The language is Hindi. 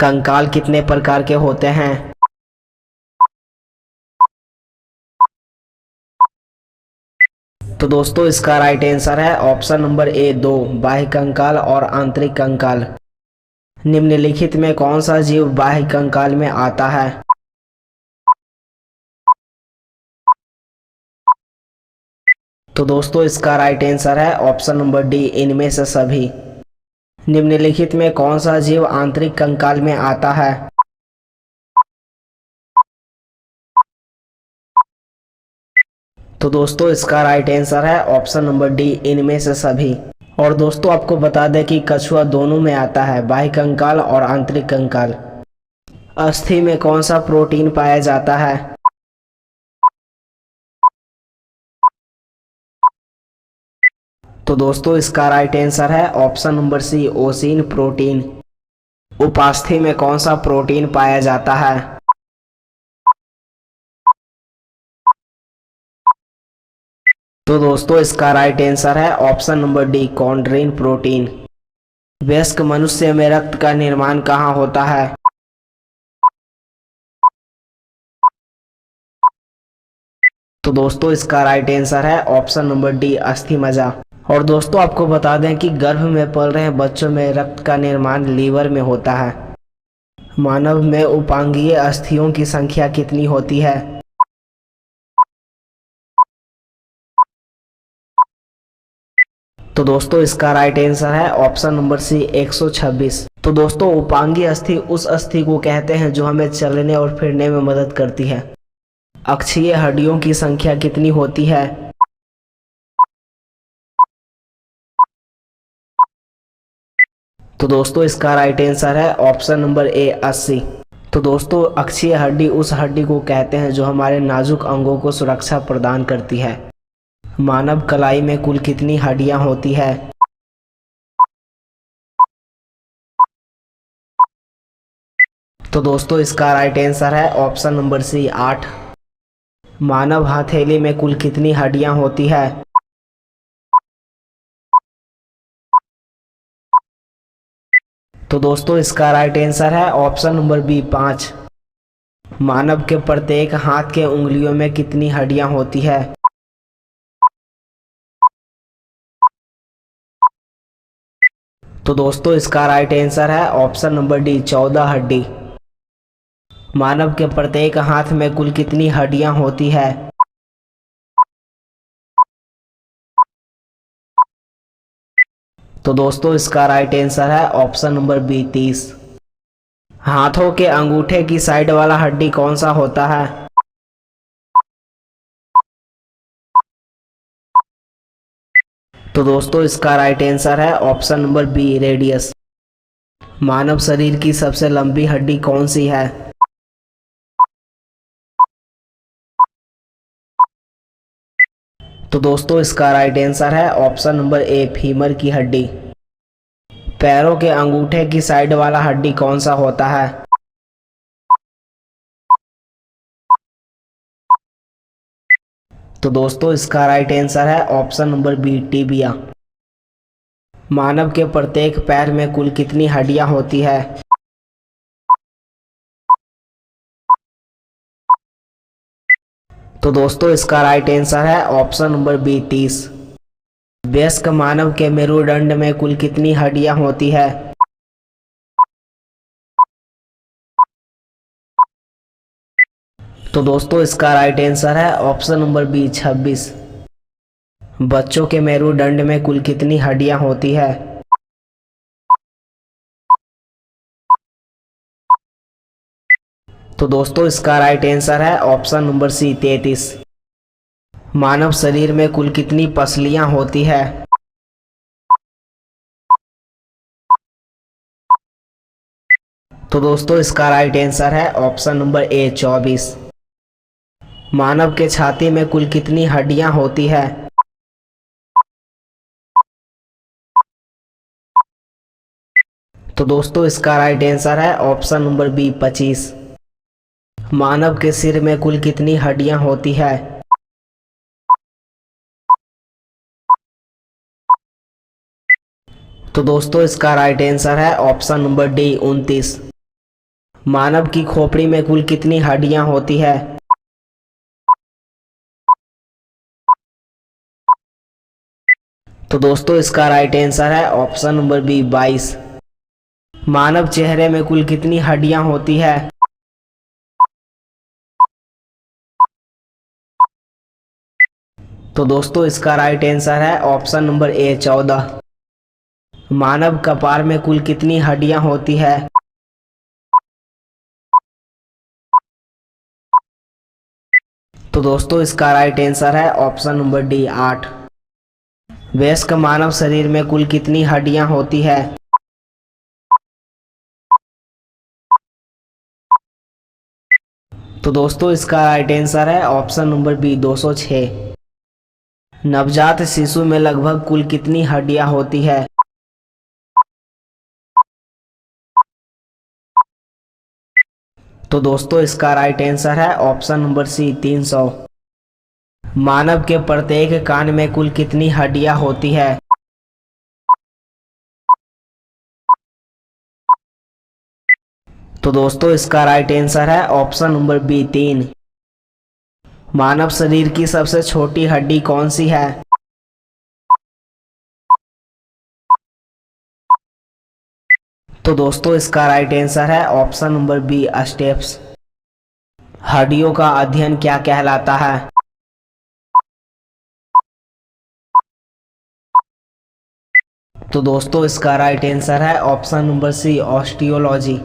कंकाल कितने प्रकार के होते हैं? तो दोस्तों इसका राइट आंसर है ऑप्शन नंबर ए, दो, बाह्य कंकाल और आंतरिक कंकाल। निम्नलिखित में कौन सा जीव बाह्य कंकाल में आता है? तो दोस्तों इसका राइट आंसर है ऑप्शन नंबर डी, इनमें से सभी। निम्नलिखित में कौन सा जीव आंतरिक कंकाल में आता है? तो दोस्तों इसका राइट आंसर है ऑप्शन नंबर डी, इनमें से सभी। और दोस्तों आपको बता दें कि कछुआ दोनों में आता है, बाह्य कंकाल और आंतरिक कंकाल। अस्थि में कौन सा प्रोटीन पाया जाता है? तो दोस्तों इसका राइट आंसर है ऑप्शन नंबर सी, ओसिन प्रोटीन। उपास्थि में कौन सा प्रोटीन पाया जाता है? तो दोस्तों इसका राइट आंसर है option number D, chondrin protein. वयस्क मनुष्य में रक्त का निर्माण कहाँ होता है? तो दोस्तों इसका राइट आंसर है ऑप्शन नंबर डी, अस्थि मज्जा। और दोस्तों आपको बता दें कि गर्भ में पल रहे बच्चों में रक्त का निर्माण लीवर में होता है। मानव में उपांगीय अस्थियों की संख्या कितनी होती है? तो दोस्तों इसका राइट आंसर है ऑप्शन नंबर सी, 126। तो दोस्तों उपांगीय अस्थि उस अस्थि को कहते हैं जो हमें चलने और फिरने में मदद करती है। अक्षीय हड्डियों की संख्या कितनी होती है? तो दोस्तों इसका राइट आंसर है ऑप्शन नंबर ए, 80। तो दोस्तों अक्षीय हड्डी उस हड्डी को कहते हैं जो हमारे नाजुक अंगों को सुरक्षा प्रदान करती है। मानव कलाई में कुल कितनी हड्डियां होती है? तो दोस्तों इसका राइट आंसर है ऑप्शन नंबर सी, 8। मानव हथेली में कुल कितनी हड्डियां होती है? तो दोस्तों इसका राइट आंसर है ऑप्शन नंबर बी, 5। मानव के प्रत्येक हाथ के उंगलियों में कितनी हड्डियां होती है? तो दोस्तों इसका राइट आंसर है ऑप्शन नंबर डी, 14 हड्डी। मानव के प्रत्येक हाथ में कुल कितनी हड्डियां होती है? तो दोस्तों इसका राइट आंसर है ऑप्शन नंबर बी, 30। हाथों के अंगूठे की साइड वाला हड्डी कौन सा होता है? तो दोस्तों इसका राइट आंसर है ऑप्शन नंबर बी, रेडियस। मानव शरीर की सबसे लंबी हड्डी कौन सी है? तो दोस्तों इसका राइट आंसर है ऑप्शन नंबर ए, फीमर की हड्डी। पैरों के अंगूठे की साइड वाला हड्डी कौन सा होता है? तो दोस्तों इसका राइट आंसर है ऑप्शन नंबर बी, टिबिया। मानव के प्रत्येक पैर में कुल कितनी हड्डियां होती है? तो दोस्तों इसका राइट आंसर है ऑप्शन नंबर बी, 30। वयस्क मानव के मेरुदंड में कुल कितनी हड्डियां होती है? तो दोस्तों इसका राइट आंसर है ऑप्शन नंबर बी, 26। बच्चों के मेरुदंड में कुल कितनी हड्डियां होती है? तो दोस्तों इसका राइट आंसर है ऑप्शन नंबर सी, 33। मानव शरीर में कुल कितनी पसलियां होती है? तो दोस्तों इसका राइट आंसर है ऑप्शन नंबर ए, 24। मानव के छाती में कुल कितनी हड्डियां होती है? तो दोस्तों इसका राइट आंसर है ऑप्शन नंबर बी, 25। मानव के सिर में कुल कितनी हड्डियां होती है? तो दोस्तों इसका राइट आंसर है ऑप्शन नंबर डी, 29। मानव की खोपड़ी में कुल कितनी हड्डियां होती है? तो दोस्तों इसका राइट आंसर है ऑप्शन नंबर बी 22। मानव चेहरे में कुल कितनी हड्डियां होती है? तो दोस्तों इसका राइट आंसर है ऑप्शन नंबर ए 14। मानव कपार में कुल कितनी हड्डियां होती है? तो दोस्तों इसका राइट आंसर है ऑप्शन नंबर डी 8। वयस्क मानव शरीर में कुल कितनी हड्डियां होती है? तो दोस्तों इसका राइट आंसर है ऑप्शन नंबर बी 206। नवजात शिशु में लगभग कुल कितनी हड्डियां होती है? तो दोस्तों इसका राइट आंसर है ऑप्शन नंबर सी 300। मानव के प्रत्येक कान में कुल कितनी हड्डियां होती है? तो दोस्तों इसका राइट आंसर है ऑप्शन नंबर बी 3। मानव शरीर की सबसे छोटी हड्डी कौन सी है? तो दोस्तों इसका राइट आंसर है ऑप्शन नंबर बी स्टेप्स। हड्डियों का अध्ययन क्या कहलाता है? तो दोस्तों इसका राइट आंसर है ऑप्शन नंबर सी ऑस्टियोलॉजी।